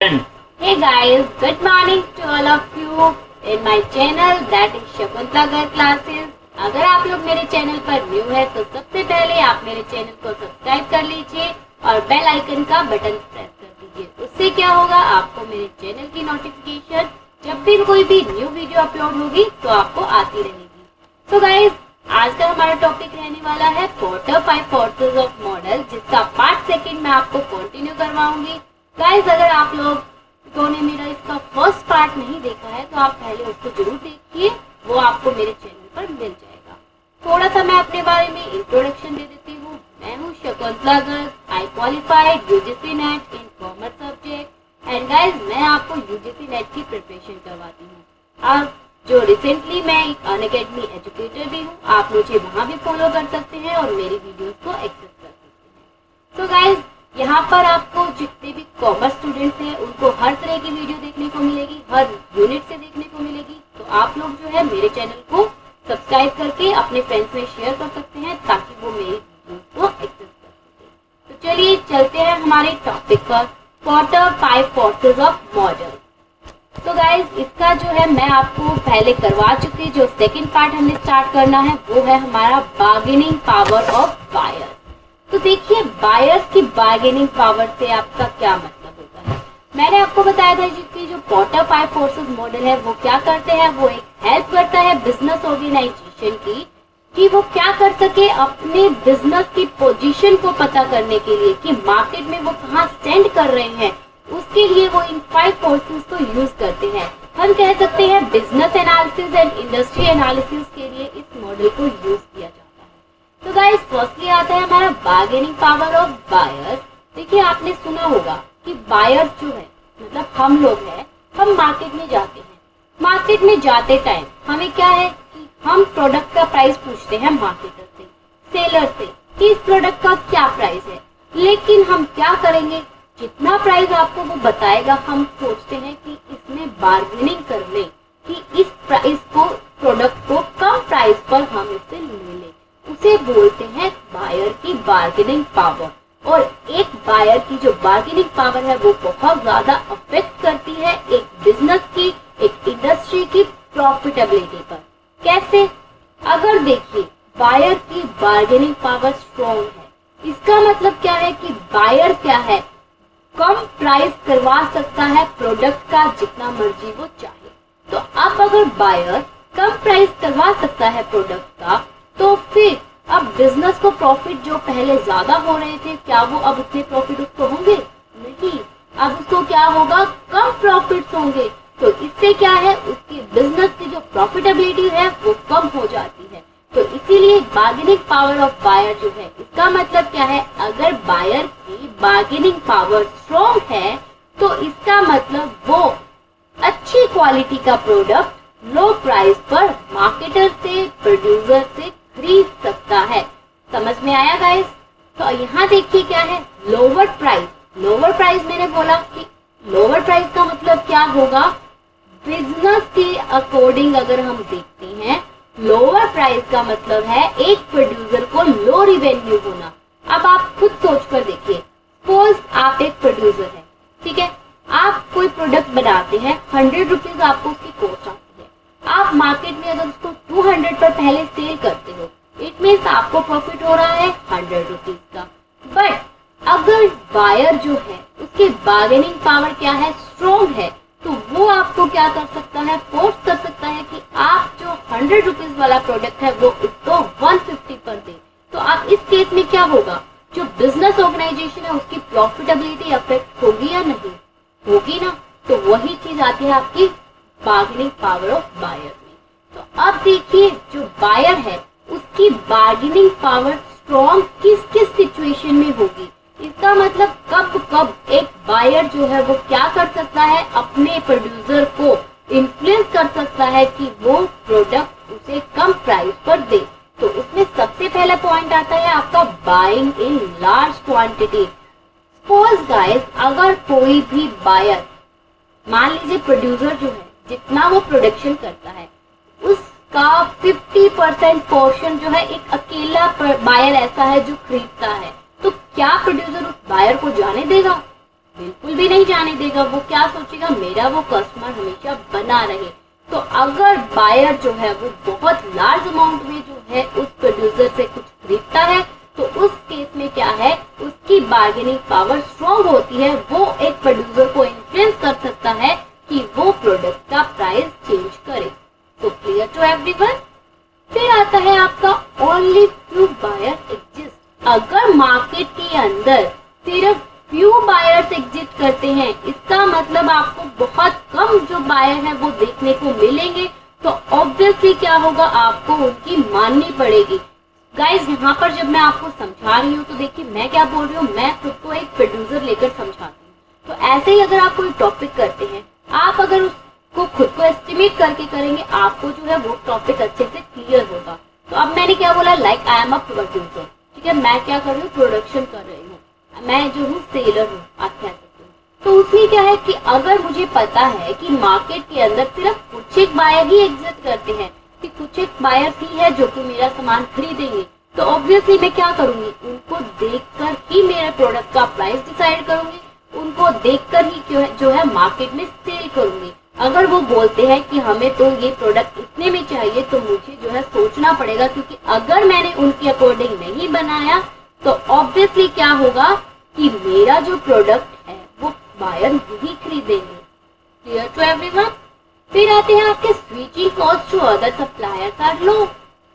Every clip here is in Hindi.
Hey guys, good morning to all of you in my channel that is Shakuntala girl classes. अगर आप लोग मेरे चैनल पर न्यू है तो सबसे पहले आप मेरे चैनल को सब्सक्राइब कर लीजिए और बेल आइकन का बटन प्रेस कर दीजिए। उससे क्या होगा, आपको मेरे चैनल की नोटिफिकेशन जब भी कोई भी न्यू वीडियो अपलोड होगी तो आपको आती रहेगी। सो गाइज, आज का हमारा टॉपिक रहने वाला है पोर्टर 5 फोर्सेस ऑफ मॉडल, जिसका पार्ट सेकंड मैं आपको कंटिन्यू करवाऊंगी। गाइज, अगर आप लोगों ने मेरा इसका फर्स्ट पार्ट नहीं देखा है तो आप पहले उसको जरूर देखिए, वो आपको मेरे चैनल पर मिल जाएगा। थोड़ा सा मैं अपने बारे में इंट्रोडक्शन दे देती हूँ। मैं हूँ Shakuntala girl, I qualified UGC net in commerce subject and guys मैं आपको यूजीसी नेट की प्रिपरेशन करवाती हूँ। और जो रिसेंटली मैं एक अनअकैडमी एजुकेटर भी हूँ, आप मुझे वहाँ भी फॉलो कर सकते हैं और मेरी वीडियोस को एक्सेस कर सकते हैं। सो गाइज, यहाँ पर आपको जितने भी कॉमर्स स्टूडेंट्स हैं उनको हर तरह की वीडियो देखने को मिलेगी, हर यूनिट से देखने को मिलेगी। तो आप लोग जो है मेरे चैनल को सब्सक्राइब करके अपने फ्रेंड्स में शेयर कर सकते हैं ताकि वो मेरी वीडियोस को एक्सेस कर सके। तो चलिए चलते हैं हमारे टॉपिक पर, पोर्टर 5 फोर्सेस ऑफ मॉडल। तो गाइज, इसका जो है मैं आपको पहले करवा चुकी, जो सेकेंड पार्ट हमें स्टार्ट करना है वो है हमारा बार्गेनिंग पावर ऑफ बायर। तो देखिए, बायर्स की बार्गेनिंग पावर से आपका क्या मतलब होता है। मैंने आपको बताया था कि जो पोर्टर 5 फोर्सेस मॉडल है वो क्या करते हैं, वो एक हेल्प करता है बिजनेस ऑर्गेनाइजेशन की कि वो क्या कर सके, अपने बिजनेस की पोजीशन को पता करने के लिए कि मार्केट में वो कहाँ स्टैंड कर रहे हैं, उसके लिए वो इन 5 फोर्सेस को यूज करते हैं। हम कह सकते हैं business analysis and industry analysis के लिए इस मॉडल को यूज किया जाता है। तो गाइस, फर्स्टली आता है हमारा बार्गेनिंग पावर ऑफ बायर्स। देखिए, आपने सुना होगा कि बायर्स जो है मतलब हम लोग हैं, हम मार्केट में जाते हैं। मार्केट में जाते टाइम हमें क्या है कि हम प्रोडक्ट का प्राइस पूछते हैं मार्केटर से, सेलर से कि इस प्रोडक्ट का क्या प्राइस है। लेकिन हम क्या करेंगे, जितना प्राइस आपको वो बताएगा हम सोचते हैं कि इसमें बार्गेनिंग कर ले कि इस प्राइस को, प्रोडक्ट को कम प्राइस पर हम इससे ले लें। उसे बोलते हैं बायर की बार्गेनिंग पावर। और एक बायर की जो बार्गेनिंग पावर है वो बहुत ज्यादा अफेक्ट करती है एक बिजनेस की, एक इंडस्ट्री की प्रॉफिटेबिलिटी पर। कैसे? अगर देखिए, बायर की बार्गेनिंग पावर स्ट्रॉन्ग है, इसका मतलब क्या है कि बायर क्या है, कम प्राइस करवा सकता है प्रोडक्ट का जितना मर्जी वो चाहे। तो अब अगर बायर कम प्राइस करवा सकता है प्रोडक्ट का, तो फिर अब बिजनेस को प्रॉफिट जो पहले ज्यादा हो रहे थे, क्या वो अब उतने प्रॉफिट उसको होंगे? नहीं, अब उसको क्या होगा, कम प्रॉफिट्स होंगे। तो इससे क्या है, उसकी बिजनेस की जो प्रॉफिटेबिलिटी है वो कम हो जाती है। तो इसीलिए बार्गेनिंग पावर ऑफ बायर जो है, इसका मतलब क्या है, अगर बायर की बार्गेनिंग पावर स्ट्रॉन्ग है तो इसका मतलब वो अच्छी क्वालिटी का प्रोडक्ट लो प्राइस पर मार्केटर से, प्रोड्यूसर से खरीद सकता है। समझ में आया गाइस? तो यहाँ देखिए क्या है, लोअर प्राइस। लोअर प्राइस मैंने बोला कि लोअर प्राइस का मतलब क्या होगा, बिजनेस के अकॉर्डिंग अगर हम देखते हैं, लोअर प्राइस का मतलब है एक प्रोड्यूसर को लो रिवेन्यू होना। अब आप खुद सोच कर देखिए, सपोज आप एक प्रोड्यूसर है, ठीक है, आप कोई प्रोडक्ट बनाते हैं, 100 रुपीज आपको उसकी कॉस्ट आती है। आप मार्केट में अगर उसको 200 पर पहले सेल करते हो, इट मीन्स आपको प्रॉफिट हो रहा है 100 रुपीज का। बट अगर बायर जो है उसकी बार्गेनिंग पावर क्या है, स्ट्रॉन्ग है, तो वो आपको क्या कर सकता है, फोर्स कर सकता है कि आप जो 100 रुपीज वाला प्रोडक्ट है वो उसको 150 पर दे। तो अब इस केस में क्या होगा, जो बिजनेस ऑर्गेनाइजेशन है उसकी प्रॉफिटेबिलिटी अफेक्ट होगी या नहीं होगी ना। तो वही चीज आती है आपकी बार्गेनिंग पावर ऑफ बायर में। तो अब देखिए, जो बायर है उसकी बार्गेनिंग पावर स्ट्रॉन्ग किस किस सिचुएशन में होगी। इसका मतलब कब कब एक बायर जो है वो क्या कर सकता है, अपने प्रोड्यूसर को इन्फ्लुएंस कर सकता है कि वो प्रोडक्ट उसे कम प्राइस पर दे। तो उसमें सबसे पहला पॉइंट आता है आपका buying in large quantity. Suppose guys, अगर कोई भी बायर, मान लीजिए प्रोड्यूसर जो है जितना वो प्रोडक्शन करता है उसका 50% पोर्शन जो है एक अकेला बायर ऐसा है जो खरीदता है, तो क्या प्रोड्यूसर उस बायर को जाने देगा? बिल्कुल भी नहीं जाने देगा। वो क्या सोचेगा, मेरा वो कस्टमर हमेशा बना रहे। तो अगर बायर जो है वो बहुत लार्ज अमाउंट में जो है उस प्रोड्यूसर से कुछ खरीदता है, तो उस केस में क्या है, उसकी बार्गेनिंग पावर स्ट्रॉन्ग होती है। वो एक प्रोड्यूसर को इन्फ्लुएंस कर सकता है कि वो प्रोडक्ट का प्राइस चेंज करे। तो क्लियर टू एवरीवन। फिर आता है आपका ओनली फ्यू बायर एग्जिस्ट। अगर मार्केट के अंदर सिर्फ फ्यू बायर्स एग्जिस्ट करते हैं, इसका मतलब आपको बहुत कम जो बायर है वो देखने को मिलेंगे। तो ऑब्वियसली क्या होगा, आपको उनकी माननी पड़ेगी। गाइज यहाँ पर जब मैं आपको समझा रही हूँ तो देखिए मैं क्या बोल रही हूँ, मैं खुद को एक प्रोड्यूसर लेकर समझाती हूँ। तो ऐसे ही अगर आप कोई टॉपिक करते हैं, आप अगर उसको खुद को एस्टिमेट करके करेंगे, आपको जो है वो टॉपिक अच्छे से क्लियर होगा। तो अब मैंने क्या बोला, like I am a producer, ठीक है, मैं क्या कर रही हूँ, प्रोडक्शन कर रही हूँ, मैं जो हूँ सेलर हूँ, आप कह सकते हो। तो उसमें क्या है कि अगर मुझे पता है कि मार्केट के अंदर सिर्फ कुछ एक बायर ही एग्जिस्ट करते हैं, कि कुछ एक बायर ही है जो कि मेरा सामान खरीदेंगे, तो ऑब्वियसली मैं क्या करूंगी, उनको देखकर ही मेरे प्रोडक्ट का प्राइस डिसाइड करूंगी, उनको देखकर ही जो है मार्केट में सेल करूंगी। अगर वो बोलते हैं कि हमें तो ये प्रोडक्ट इतने में चाहिए, तो मुझे जो है सोचना पड़ेगा, क्योंकि अगर मैंने उनके अकॉर्डिंग नहीं बनाया तो ऑब्वियसली क्या होगा कि मेरा जो प्रोडक्ट है वो बायर नहीं खरीदेंगे। Clear to everyone. फिर आते हैं आपके switching cost to other suppliers are low.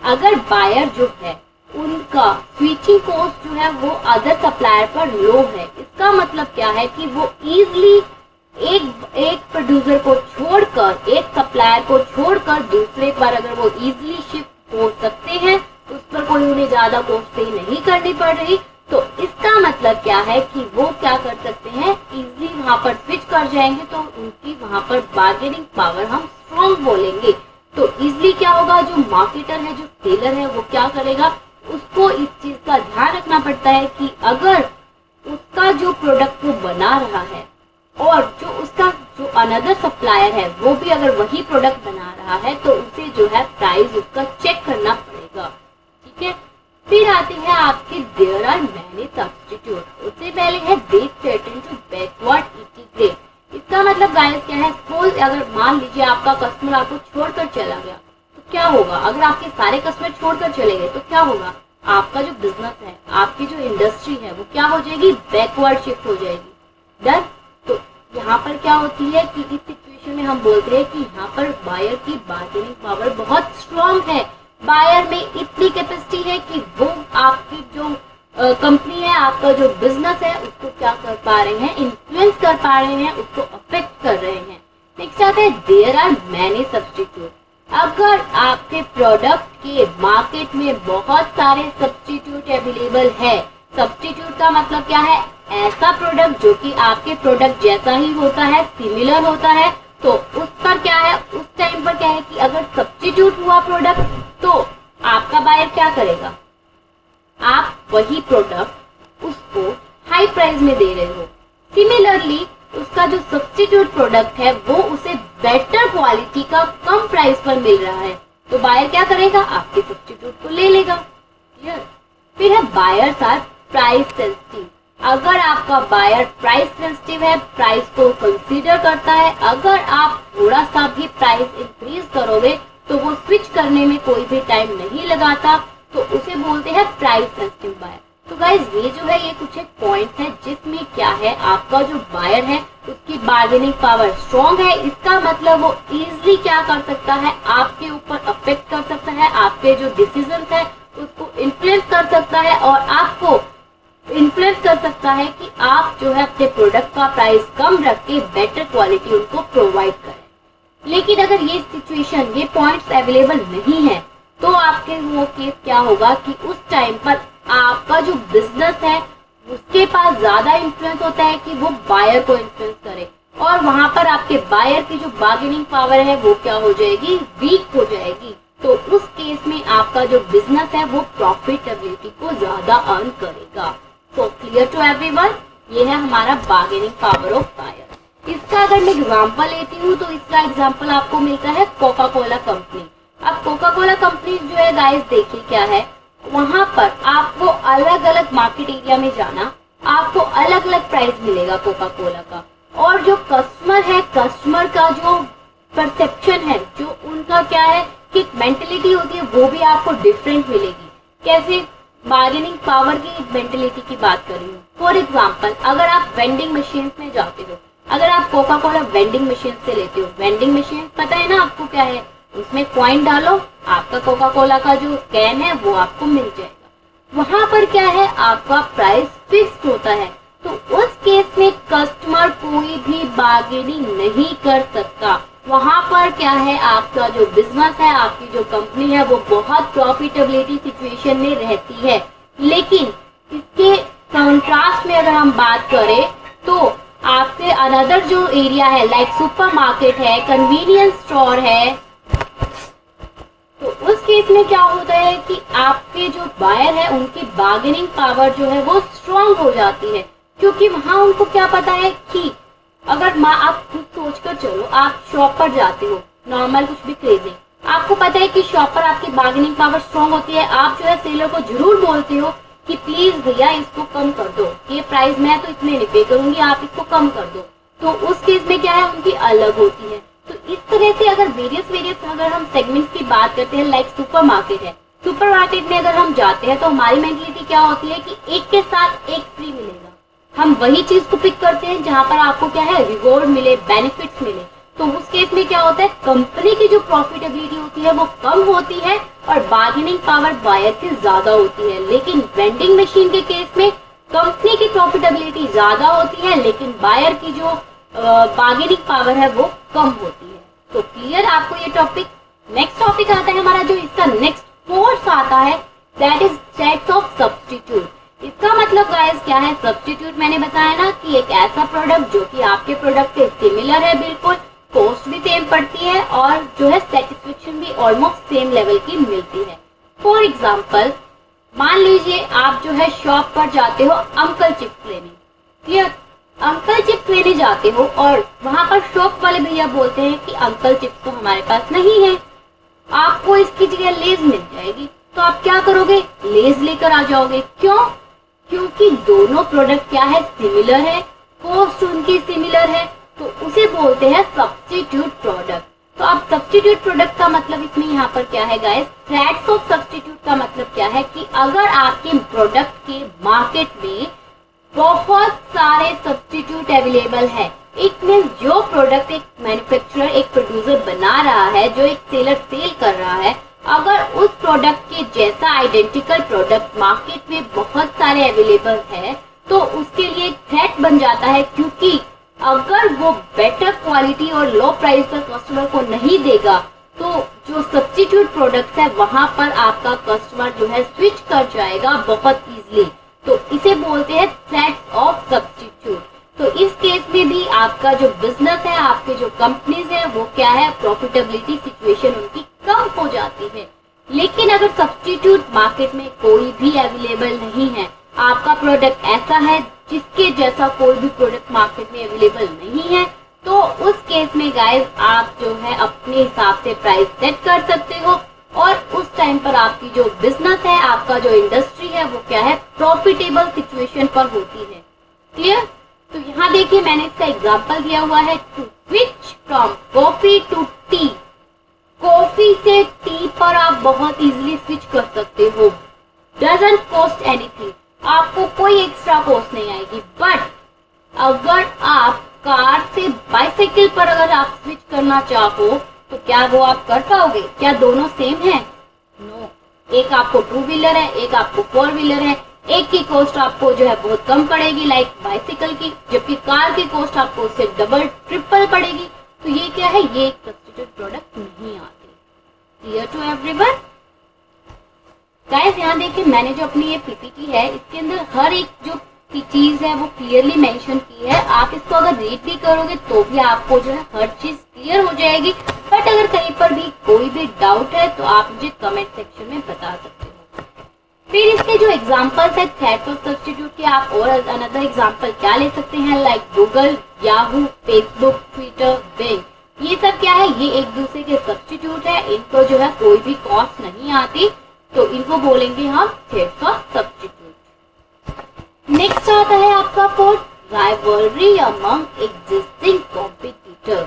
अगर बायर जो है उनका स्विचिंग कॉस्ट जो है वो अदर सप्लायर पर लो है, इसका मतलब क्या है कि वो इजीली एक प्रोड्यूसर को छोड़कर, एक सप्लायर को छोड़कर दूसरे पर अगर वो इजीली शिफ्ट हो सकते हैं, उस पर कोई उन्हें ज्यादा कॉस्ट पे नहीं करनी पड़ रही, तो इसका मतलब क्या है कि वो क्या कर सकते हैं, इजीली वहां पर स्विच कर जाएंगे। तो उनकी वहां पर बार्गेनिंग पावर हम स्ट्रॉन्ग बोलेंगे। तो इजीली क्या होगा, जो मार्केटर है, जो सेलर है, वो क्या करेगा, उसको इस चीज का ध्यान रखना पड़ता है कि अगर उसका जो प्रोडक्ट वो बना रहा है और जो उसका जो अनदर सप्लायर है वो भी अगर वही प्रोडक्ट बना रहा है, तो उसे जो है प्राइस उसका चेक करना पड़ेगा। ठीक है। फिर आते हैं आपके देयर आर मैनी सब्स्टिट्यूट। उससे पहले है they threaten to backward integrate. इसका मतलब गाइस क्या है, सपोज अगर मान लीजिए आपका कस्टमर आपको छोड़कर चला गया, तो क्या होगा, अगर आपके सारे कस्टमर छोड़कर चले गए तो क्या होगा, आपका जो बिजनेस है, आपकी जो इंडस्ट्री है वो क्या हो जाएगी, बैकवर्ड शिफ्ट हो जाएगी। डन। तो यहाँ पर क्या होती है कि इस सिचुएशन में हम बोलते हैं कि यहाँ पर बायर की बार्गेनिंग पावर बहुत स्ट्रॉन्ग है। बायर में इतनी कैपेसिटी है कि वो आपकी जो कंपनी है, आपका जो बिजनेस है, उसको क्या कर पा रहे हैं, इन्फ्लुएंस कर पा रहे हैं, उसको अफेक्ट कर रहे हैं। नेक्स्ट आता है देयर आर मैनी सब्स्टिट्यूट। अगर आपके प्रोडक्ट के मार्केट में बहुत सारे सब्स्टिट्यूट अवेलेबल है, सब्स्टिट्यूट का मतलब क्या है, ऐसा प्रोडक्ट जो कि आपके प्रोडक्ट जैसा ही होता है, सिमिलर होता है, तो उस पर क्या है, उस टाइम पर क्या है कि अगर सब्स्टिट्यूट हुआ प्रोडक्ट, तो आपका बायर क्या करेगा, आप वही प्रोडक्ट उसको हाई प्राइस में दे रहे हो, सिमिलरली उसका जो सब्स्टिट्यूट प्रोडक्ट है वो उसे बेटर क्वालिटी का कम प्राइस पर मिल रहा है, तो बायर क्या करेगा, आपके सब्स्टिट्यूट को ले लेगा। क्लियर। फिर है बायर्स आर प्राइस सेंसिटिव। अगर आपका बायर प्राइस सेंसिटिव है, प्राइस को कंसीडर करता है, अगर आप थोड़ा सा भी प्राइस इंक्रीज करोगे तो वो स्विच करने में कोई भी टाइम नहीं लगाता, तो उसे बोलते हैं प्राइस सेंसिटिव बायर। तो गाइज ये जो है, ये कुछ एक पॉइंट है जिसमें क्या है, आपका जो बायर है उसकी बार्गेनिंग पावर स्ट्रॉन्ग है। इसका मतलब वो इजीली क्या कर सकता है, आपके ऊपर अफेक्ट कर सकता है, आपके जो डिसीजन है उसको इन्फ्लुएंस कर सकता है, और आपको इन्फ्लुएंस कर सकता है कि आप जो है अपने प्रोडक्ट का प्राइस कम रख के बेटर क्वालिटी उनको प्रोवाइड करें। लेकिन अगर ये सिचुएशन, ये पॉइंट्स अवेलेबल नहीं है, तो आपके वो केस क्या होगा कि उस टाइम पर आपका जो बिजनेस है उसके पास ज्यादा इन्फ्लुएंस होता है कि वो बायर को इन्फ्लुएंस करे, और वहां पर आपके बायर की जो बार्गेनिंग पावर है वो क्या हो जाएगी, वीक हो जाएगी। तो उस केस में आपका जो बिजनेस है वो प्रॉफिटेबिलिटी को ज्यादा अर्न करेगा। सो क्लियर टू एवरीवन, ये है हमारा बार्गेनिंग पावर ऑफ बायर। इसका अगर मैं एग्जांपल लेती हूँ तो इसका एग्जांपल आपको मिलता है कोका कोला कंपनी। अब कोका कोला कंपनी जो है गाइस, देखिए क्या है, वहां पर आपको अलग अलग मार्केट एरिया में जाना आपको अलग अलग प्राइस मिलेगा कोका कोला का। और जो कस्टमर है, कस्टमर का जो परसेप्शन है, जो उनका क्या है कि मेंटेलिटी होती है, वो भी आपको डिफरेंट मिलेगी। कैसे? बार्गेनिंग पावर की मेंटेलिटी की बात कर रही हूँ। फॉर एग्जाम्पल, अगर आप वेंडिंग मशीन में जाते हो, अगर आप कोका कोला वेंडिंग मशीन से लेते हो, वेंडिंग मशीन पता है ना आपको क्या है, उसमें कॉइन डालो, आपका कोका कोला का जो कैन है वो आपको मिल जाएगा। वहां पर क्या है, आपका प्राइस फिक्स्ड होता है। तो उस केस में कस्टमर कोई भी बार्गेनिंग नहीं कर सकता। वहां पर क्या है, आपका जो बिजनेस है, आपकी जो कंपनी है, वो बहुत प्रॉफिटेबिलिटी सिचुएशन में रहती है। लेकिन इसके कंट्रास्ट में अगर हम बात करें तो आपके अनदर जो एरिया है, लाइक सुपरमार्केट है, कन्वीनियंस स्टोर है, तो उस केस में क्या होता है कि आपके जो बायर है उनकी बार्गेनिंग पावर जो है वो स्ट्रांग हो जाती है। क्योंकि वहां उनको क्या पता है कि अगर आप खुद सोच कर चलो, आप शॉप पर जाते हो नॉर्मल कुछ भी खरीदने, आपको पता है कि शॉप पर आपकी बार्गेनिंग पावर स्ट्रांग होती है। आप जो है सेलर को जरूर बोलते हो कि प्लीज भैया इसको कम कर दो, ये प्राइस मैं तो इतने नहीं पे करूंगी, आप इसको कम कर दो। तो उस केस में क्या है, उनकी अलग होती है। तो इस तरह से अगर वेरियस अगर हम सेगमेंट्स की बात करते हैं, लाइक सुपरमार्केट है, सुपरमार्केट में अगर हम जाते हैं तो हमारी मेंटलिटी क्या होती है कि एक के साथ एक फ्री मिलेगा। हम वही चीज को पिक करते हैं जहां पर आपको क्या है, रिवॉर्ड मिले, बेनिफिट्स मिले। तो उस केस में क्या होता है, कंपनी की जो प्रॉफिटेबिलिटी होती है वो कम होती है और बार्गेनिंग पावर बायर की ज्यादा होती है। लेकिन वेंडिंग मशीन के केस में कंपनी की प्रॉफिटेबिलिटी ज्यादा होती है, लेकिन बायर की जो बार्गेनिंग पावर है वो कम होती है। तो क्लियर आपको ये टॉपिक। नेक्स्ट टॉपिक आता है हमारा, जो इसका नेक्स्ट फोर्थ आता है, that is sets of substitute. इसका मतलब गाइस क्या है, सब्स्टिट्यूट मैंने बताया ना कि एक ऐसा प्रोडक्ट जो कि आपके प्रोडक्ट के सिमिलर है, बिल्कुल कॉस्ट भी सेम पड़ती है और जो है सेटिस्फेक्शन भी ऑलमोस्ट सेम लेवल की मिलती है। फॉर एग्जाम्पल, मान लीजिए आप जो है शॉप पर जाते हो अंकल चिप्स लेने, क्लियर, अंकल चिप्स लेने जाते हो और वहां पर शॉप वाले भैया बोलते हैं कि अंकल चिप्स तो हमारे पास नहीं है, आपको इसकी जगह लेज मिल जाएगी। तो आप क्या करोगे, लेज लेकर आ जाओगे। क्यों? क्योंकि दोनों प्रोडक्ट क्या है, सिमिलर है, कॉस्ट उनकी सिमिलर है, तो उसे बोलते हैं सब्स्टिट्यूट प्रोडक्ट। तो अब सब्स्टिट्यूट प्रोडक्ट का मतलब इसमें यहाँ पर क्या है गाइस, थ्रेड्स ऑफ सब्स्टिट्यूट का मतलब क्या है कि अगर आपके प्रोडक्ट के मार्केट में बहुत सारे सब्स्टिट्यूट अवेलेबल है, इट मींस जो प्रोडक्ट एक मैन्युफैक्चरर, एक प्रोड्यूसर बना रहा है, जो एक सेलर सेल कर रहा है, अगर उस प्रोडक्ट के जैसा आइडेंटिकल प्रोडक्ट मार्केट में बहुत सारे अवेलेबल है तो उसके लिए एक थ्रेट बन जाता है। क्योंकि अगर वो बेटर क्वालिटी और लो प्राइस पर कस्टमर को नहीं देगा तो जो सब्स्टिट्यूट प्रोडक्ट्स है वहां पर आपका कस्टमर जो है स्विच कर जाएगा बहुत इजीली। तो इसे बोलते हैं थ्रेट्स ऑफ सब्स्टिट्यूट। तो इस केस में भी आपका जो बिजनेस है, आपके जो कंपनीज है, वो क्या है, प्रॉफिटेबिलिटी सिचुएशन उनकी कम हो जाती है। लेकिन अगर सब्स्टिट्यूट मार्केट में कोई भी अवेलेबल नहीं है, आपका प्रोडक्ट ऐसा है जिसके जैसा कोई भी प्रोडक्ट मार्केट में अवेलेबल नहीं है, तो उस केस में गाइस आप जो है अपने हिसाब से प्राइस सेट कर सकते हो और उस टाइम पर आपकी जो बिजनेस है, आपका जो इंडस्ट्री है, वो क्या है, प्रॉफिटेबल सिचुएशन पर होती है। क्लियर? तो यहाँ देखिए मैंने इसका एग्जांपल दिया हुआ है, to switch from coffee to tea. Coffee से टी पर आप बहुत इजीली स्विच कर सकते हो, डजंट कॉस्ट एनीथिंग, आपको कोई एक्स्ट्रा कॉस्ट नहीं आएगी। बट अगर आप कार से बाइसाइकिल पर अगर आप स्विच करना चाहो तो क्या वो आप कर पाओगे? क्या दोनों सेम है? नो। एक आपको टू व्हीलर है, एक आपको फोर व्हीलर है, एक की कॉस्ट आपको जो है बहुत कम पड़ेगी लाइक बाइसाइकिल की, जबकि कार की कॉस्ट आपको उससे डबल ट्रिपल पड़ेगी। तो ये क्या है, ये एक सब्स्टिट्यूट प्रोडक्ट नहीं आते। Clear to everyone? गाइस यहाँ देखिए मैंने जो अपनी ये पीपीटी है इसके अंदर हर एक जो चीज है वो क्लियरली मेंशन की है। आप इसको अगर रीड भी करोगे तो भी आपको जो है हर चीज क्लियर हो जाएगी। बट अगर कहीं पर भी कोई भी डाउट है तो आप मुझे कमेंट सेक्शन में बता सकते हो। फिर इसके जो एग्जांपल्स है थ्रेड्स ऑफ सब्स्टिट्यूट के, आप और अनदर एग्जांपल क्या ले सकते हैं, like Google, Yahoo, Facebook, Twitter, Bing, ये सब क्या है, ये एक दूसरे के सब्स्टिट्यूट है, इनको जो है कोई भी कॉस्ट नहीं आती, तो इनको बोलेंगे हम थ्रेड्स ऑफ सब्स्टिट्यूट। नेक्स्ट आता है आपका fourth, rivalry among existing competitor.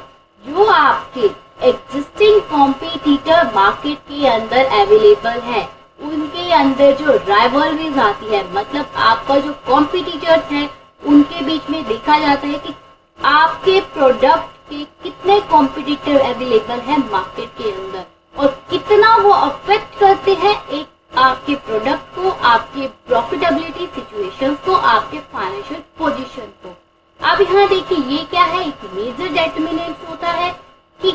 जो आपके एग्जिस्टिंग कॉम्पिटिटर मार्केट के अंदर अवेलेबल है, उनके अंदर जो राइवलरीज आती है, मतलब आपका जो कॉम्पिटिटर्स है उनके बीच में देखा जाता है कि आपके प्रोडक्ट के कितने कॉम्पिटिटर अवेलेबल है मार्केट के अंदर और कितना वो अफेक्ट करते हैं एक आपके प्रोडक्ट को, आपके प्रॉफिटेबिलिटी सिचुएशंस को, आपके फाइनेंशियल पोजीशन को। अब यहाँ देखिए ये क्या है, एक मेजर डिटरमिनेंट होता है कि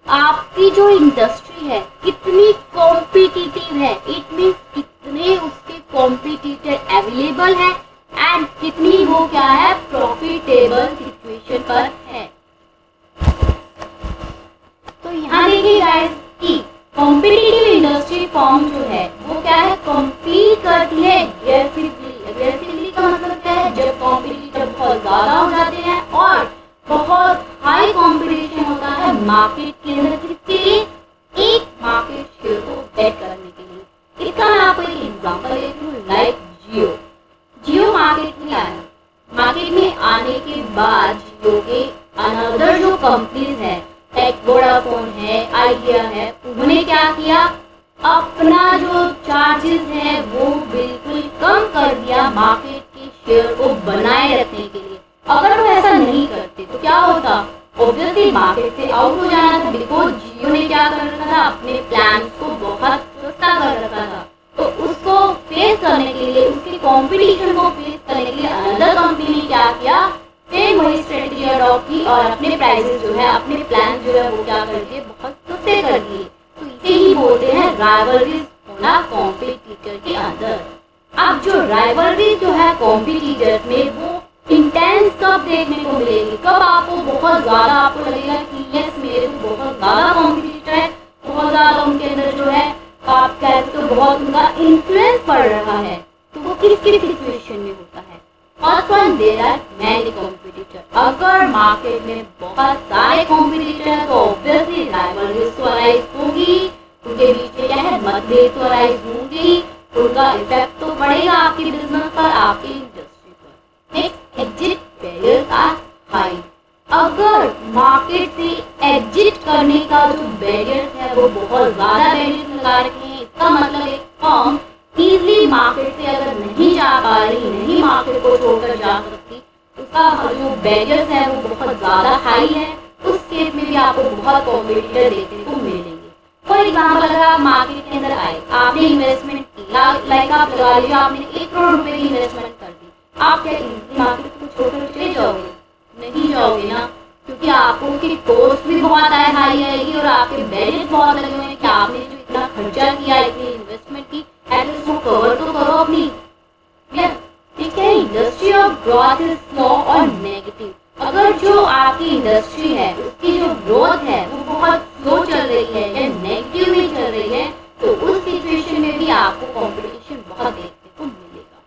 आपकी जो इंडस्ट्री है कितनी कॉम्पिटिटिव है, इट मींस कितने उसके कॉम्पिटिटर अवेलेबल है एंड कितनी वो क्या है, प्रॉफिटेबल सिचुएशन पर है। तो यहाँ देखिए गाइस कि कॉम्पिटिटिव इंडस्ट्री फॉर्म जो है वो क्या है, कॉम्पीट करती है एग्रेसिवली। एग्रेसिवली का मतलब क्या है, जब कॉम्पिटिटर बहुत ज्यादा हो जाते हैं और बहुत हाई कंपटीशन होता है मार्केट के अंदर, किसके लिए, एक मार्केट शेयर को बेट करने के लिए। इसका मैं आपको एक एग्जांपल देती हूँ, लाइक जियो मार्केट में आया। मार्केट में आने के बाद जियो के अनदर जो कंपनीज है, लाइक वोडाफोन है, आइडिया है, उन्होंने क्या किया, अपना जो चार्जेस है वो बिल्कुल कम कर दिया मार्केट के शेयर को बनाए रखने के लिए। अगर वो ऐसा नहीं करते तो क्या होता, ऑब्वियसली मार्केट से आउट हो जाना था, बिकॉज जियो ने क्या कर रखा था, अपने प्लान को बहुत सस्ता कर रखा था। तो उसको फेस करने के लिए, उसके कंपटीशन को फेस करने के लिए अनदर कंपनी ने क्या किया, सेम वही स्ट्रेटेजी अडॉप्ट की और अपने प्राइसेस जो है, अपने प्लान जो है वो क्या कर दिए, बहुत सस्ते कर दिए। तो इसे ही बोलते हैं राइवलरीज होना कॉम्पिटिटर के अंदर। अब जो राइवलरीज जो है कॉम्पिटिटर्स में, वो इंटेंस कब देखने को मिलेगी, कब आपको बहुत ज्यादा आपको लगेगा कि यस मेरे तो बहुत ज्यादा कॉम्पिटिटर है, बहुत ज्यादा उनके अंदर जो है आप कह सकते हो बहुत उनका इन्फ्लुएंस पड़ रहा है। तो वो किस किस सिचुएशन में होता है, first one, there are many competitor. अगर मार्केट में बहुत सारे कॉम्पिटिटर है तो ऑब्वियसली राइवलरीज तो अराइज होगी, उनके बीच में क्या है, मतभेद तो अराइज होंगी, उनका इफेक्ट तो पड़ेगा आपके बिजनेस पर, आपकी इंडस्ट्री पर। Next, exit barriers are high. अगर मार्केट से एग्जिट करने का जो बैरियर्स है वो बहुत ज्यादा बैरियर्स लगा रखे हैं, इसका मतलब एक फर्म इजीली मार्केट से अगर नहीं जा पा रही, नहीं मार्केट को छोड़कर जा सकती, उसका जो बैरियर्स है वो बहुत ज्यादा हाई है, उस केस में भी आपको बहुत कॉम्पिटिटर देखने को मिलेंगे। फॉर एग्जाम्पल, अगर आप मार्केट के अंदर आए, आपने इन्वेस्टमेंट की, लाइक आप लगा लीजिए आपने 1 करोड़ रुपए की इन्वेस्टमेंट कर दी, आप क्या इजीली मार्केट को छोड़कर चले जाओगे? नहीं जाओगे ना, क्योंकि आपको उसकी कॉस्ट भी बहुत हाई आएगी और आपके बैरियर्स बहुत लगे हुए हैं कि आपने जो इतना खर्चा किया, इतनी इन्वेस्टमेंट की, एटलीस्ट वो कवर तो करो अपनी। ठीक है, industry of growth is slow और नेगेटिव। अगर जो आपकी इंडस्ट्री है उसकी जो ग्रोथ है वो बहुत स्लो चल रही है या नेगेटिव में चल रही है, तो उस सिचुएशन में भी आपको कंपटीशन बहुत देखने को मिलेगा।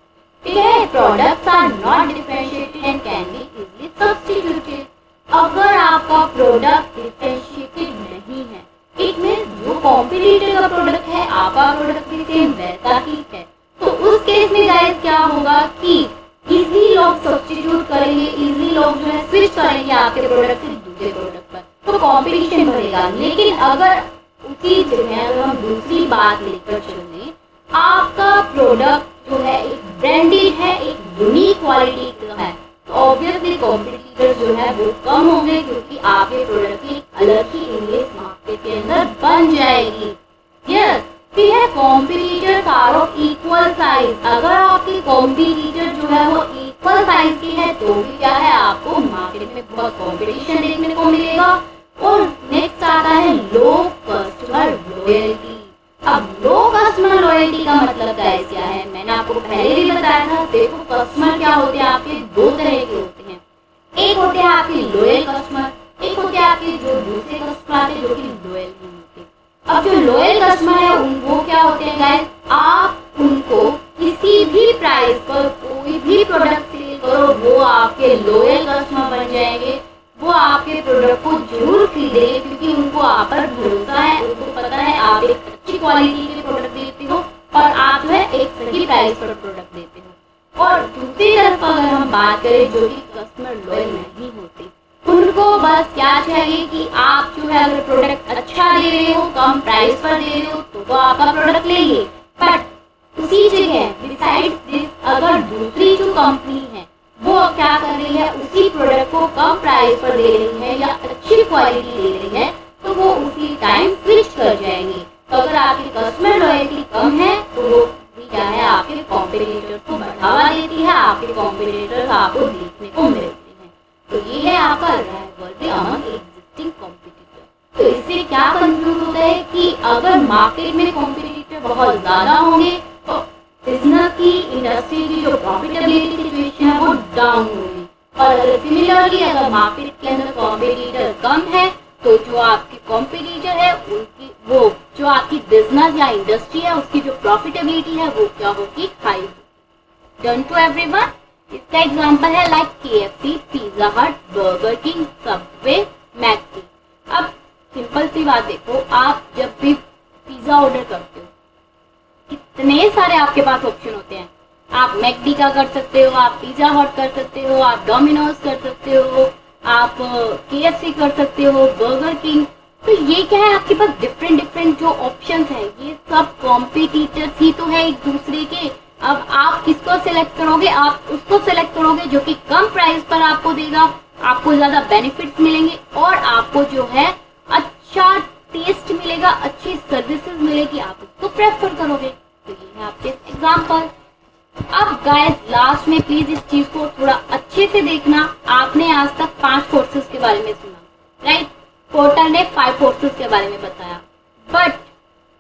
ठीक है, products are not differentiated and can be easily substituted. अगर आपका प्रोडक्ट डिफरेंशिएटेड नहीं है, इट मींस जो कॉम्पिटिटर का प्रोडक्ट है आपका प्रोडक्ट भी सेम वैसा ही है, तो उस केस में गाइस क्या होगा कि इजीली लोग सब्स्टिट्यूट करेंगे, इजीली लोग जो है स्विच करेंगे आपके प्रोडक्ट से दूसरे प्रोडक्ट पर, तो कंपटीशन बढ़ेगा। लेकिन अगर उसी जगह अगर हम दूसरी बात लेकर चलें, आपका प्रोडक्ट जो है एक ब्रांडेड है, एक यूनिक क्वालिटी का है, तो ऑब्वियसली कॉम्पिटिटर जो है वो कम होंगे, क्योंकि आपके प्रोडक्ट की अलग ही इमेज मार्केट के अंदर बन जाएगी। यस, ठीक है, competitors are of equal size. अगर आपके कॉम्पिटिटर जो है वो इक्वल साइज की है तो भी क्या है, आपको मार्केट में बहुत कॉम्पिटिशन देखने को मिलेगा। और नेक्स्ट आता है लो कस्टमर लॉयल्टी। अब लो कस्टमर लॉयल्टी का मतलब क्या है, मैंने आपको पहले भी बताया था। देखो, कस्टमर क्या होते हैं आपके, 2 तरह के होते हैं। एक होते हैं आपके लॉयल कस्टमर, एक होते हैं आपके जो दूसरे कस्टमर आते हैं जो कि लॉयल नहीं होते। अब जो लॉयल कस्टमर है वो क्या होते हैं गाइस, आप उनको किसी भी प्राइस पर कोई भी प्रोडक्ट सेल करो, वो आपके लॉयल कस्टमर बन जाएंगे। वो आपके प्रोडक्ट को जरूर खरीदेंगे क्योंकि उनको आप पर भरोसा है, उनको पता है आप एक अच्छी क्वालिटी के प्रोडक्ट देते हो और आप जो है एक सही प्राइस पर प्रोडक्ट देते हो। और दूसरी तरह बात करें जो कि कस्टमर लॉयल नहीं होते, उनको बस क्या चाहिए कि आप जो है अगर प्रोडक्ट अच्छा दे रहे हो, कम प्राइस पर दे रहे हो, तो वो आपका प्रोडक्ट लेंगे। बट उसी जगह बिसाइड दिस अगर दूसरी जो कंपनी है वो क्या कर रही है, उसी प्रोडक्ट को कम प्राइस पर दे रही है या अच्छी क्वालिटी दे रही है, तो वो उसी टाइम स्विच कर जाएंगे। तो अगर आपकी कस्टमर लॉयल्टी कम है तो वो भी क्या है, आपके कॉम्पिटिटर्स को बढ़ावा देती है, आपके कॉम्पिटिटर्स आपको देखने को मिलते हैं। तो ये है आपका राइवलरी अमंग एग्जिस्टिंग कॉम्पिटिटर। तो इससे क्या कंक्लूड होता है कि अगर मार्केट में कॉम्पिटिटर बहुत ज्यादा होंगे तो बिजनेस की, इंडस्ट्री की जो प्रॉफिटेबिलिटी सिचुएशन है वो डाउन होगी। और अगर सिमिलरली अगर मार्केट के अंदर कॉम्पिटिटर कम है तो जो आपके कॉम्पिटिटर है उनकी वो जो आपकी बिजनेस या इंडस्ट्री है उसकी जो प्रॉफिटेबिलिटी है वो क्या होगी, हाई। Done to everyone. इसका एग्जांपल है like KFC, pizza hut, burger king, subway, McD. अब सिंपल सी बात देखो, आप जब भी पिज्जा ऑर्डर करते हो कितने सारे आपके पास ऑप्शन होते हैं। आप मैकडी का कर सकते हो, आप पिज्जा हट कर सकते हो, आप डोमिनोज कर सकते हो, आप KFC कर सकते हो, बर्गर किंग। तो ये क्या है, आपके पास डिफरेंट जो ऑप्शंस है, ये सब कॉम्पिटिटर्स ही तो है एक दूसरे के। अब आप किसको सिलेक्ट करोगे, आप उसको सिलेक्ट करोगे जो कि कम प्राइस पर आपको देगा, आपको ज्यादा बेनिफिट्स मिलेंगे और आपको जो है अच्छा टेस्ट मिलेगा, अच्छी सर्विसेज मिलेगी, आप उसको प्रेफर करोगे। तो ये है आपके एग्जाम्पल। अब गाइस लास्ट में प्लीज इस चीज को थोड़ा अच्छे से देखना। आपने आज तक 5 कोर्सेज के बारे में सुना, राइट? पोर्टर ने 5 कोर्सेज के बारे में बताया, बट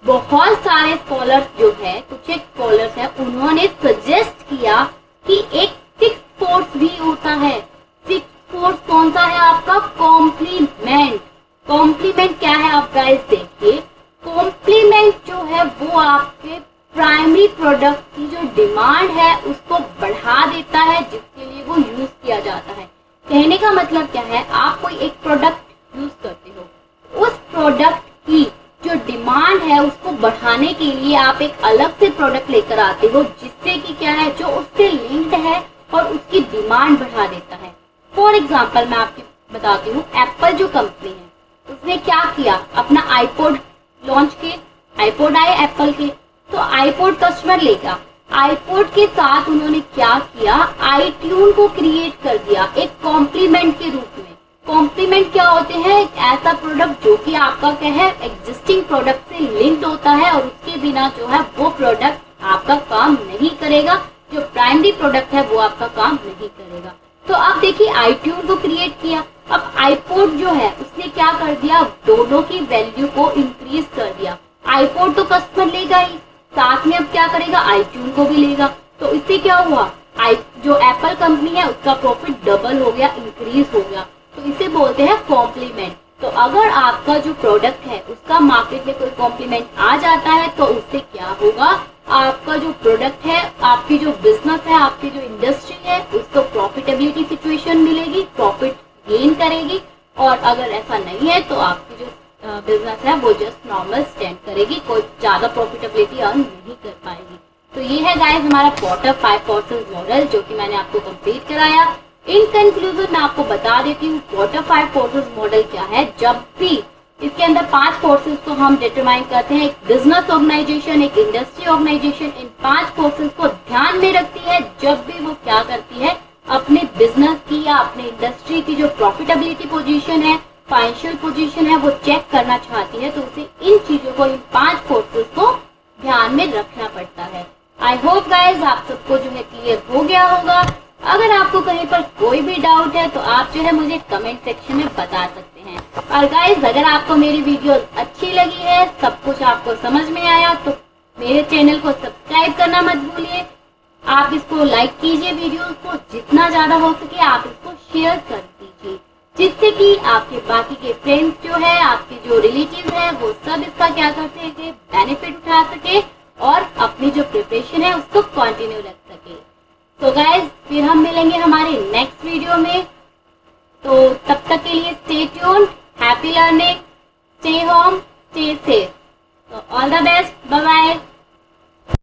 बहुत सारे स्कॉलर्स जो है, कुछ एक स्कॉलर्स है, उन्होंने सजेस्ट किया कि एक 6th कोर्स भी होता है। 6th कोर्स कौन सा है आपका? कॉम्प्लीमेंट। कॉम्प्लीमेंट क्या है आप गाइस देखिए, कॉम्प्लीमेंट जो है वो आपके प्राइमरी प्रोडक्ट की जो डिमांड है उसको बढ़ा देता है, जिसके लिए वो यूज किया जाता है। कहने का मतलब क्या है, आप कोई एक प्रोडक्ट यूज करते हो, उस प्रोडक्ट की जो डिमांड है उसको बढ़ाने के लिए आप एक अलग से प्रोडक्ट लेकर आते हो, जिससे कि क्या है, जो उससे लिंक्ड है और उसकी डिमांड बढ़ा देता है। फॉर एग्जाम्पल मैं आपको बताती हूँ, एप्पल जो कंपनी है उसने क्या किया, अपना आईपॉड लॉन्च किए, आईपॉड आए एप्पल के, तो आईपॉड कस्टमर लेगा। आईपॉड के साथ उन्होंने क्या किया, आईट्यून को क्रिएट कर दिया एक कॉम्प्लीमेंट के रूप में। कॉम्प्लीमेंट क्या होते हैं, एक ऐसा प्रोडक्ट जो कि आपका क्या है, एग्जिस्टिंग प्रोडक्ट से लिंक्ड होता है और उसके बिना जो है वो प्रोडक्ट आपका काम नहीं करेगा, जो प्राइमरी प्रोडक्ट है वो आपका काम नहीं करेगा। तो आप देखिए आईट्यून को क्रिएट किया, अब आईपॉड जो है उसने क्या कर दिया, दोनों की वैल्यू को इंक्रीज कर दिया। आईपॉड तो कस्टमर लेगा ही, साथ में अब क्या करेगा, आईट्यून को भी लेगा। तो इससे क्या हुआ, जो एप्पल कंपनी है उसका प्रॉफिट डबल हो गया, इंक्रीज हो गया। तो इसे बोलते हैं कॉम्प्लीमेंट। तो अगर आपका जो प्रोडक्ट है उसका मार्केट में कोई कॉम्प्लीमेंट आ जाता है तो उससे क्या होगा, आपका जो प्रोडक्ट है, आपकी जो बिजनेस है, आपकी जो इंडस्ट्री है, उसको प्रॉफिटेबिलिटी सिचुएशन मिलेगी, प्रॉफिट गेन करेगी। और अगर ऐसा नहीं है तो आपकी जो बिजनेस है वो जस्ट नॉर्मल स्टैंड करेगी, कोई ज्यादा प्रॉफिटेबिलिटी अर्न नहीं कर पाएगी। तो ये है गाइस हमारा पोर्टर 5 कोर्सेज मॉडल जो कि मैंने आपको कंप्लीट कराया। इन कंक्लूजन मैं आपको बता देती हूँ पोर्टर 5 कोर्सेज मॉडल क्या है। जब भी इसके अंदर 5 कोर्सेज को हम डिटरमाइन करते हैं, एक बिजनेस ऑर्गेनाइजेशन, एक इंडस्ट्री ऑर्गेनाइजेशन इन 5 कोर्सेज को ध्यान में रखती है। जब भी वो क्या करती है, अपने बिजनेस की या अपने इंडस्ट्री की जो प्रॉफिटेबिलिटी पोजीशन है, फाइनेंशियल पोजीशन है, वो चेक करना चाहती है, तो उसे इन चीजों को, इन 5 कोर्सेज को ध्यान में रखना पड़ता है। आई होप गाइज आप सबको जो है क्लियर हो गया होगा। अगर आपको कहीं पर कोई भी डाउट है तो आप जो है मुझे कमेंट सेक्शन में बता सकते हैं। और गाइज अगर आपको मेरी वीडियो अच्छी लगी है, सब कुछ आपको समझ में आया, तो मेरे चैनल को सब्सक्राइब करना मत भूलिए। आप इसको लाइक कीजिए, वीडियोस को जितना ज्यादा हो सके आप इसको शेयर कर दीजिए, जिससे कि आपके बाकी के फ्रेंड्स जो है, आपके जो रिलेटिव है, वो सब इसका क्या कर सके, बेनिफिट उठा सके और अपनी जो प्रिपरेशन है उसको कंटिन्यू रख सके। तो गाइज फिर हम मिलेंगे हमारे नेक्स्ट वीडियो में। तो तब तक के लिए stay tuned, happy learning, stay home, stay safe. तो all the best, bye bye.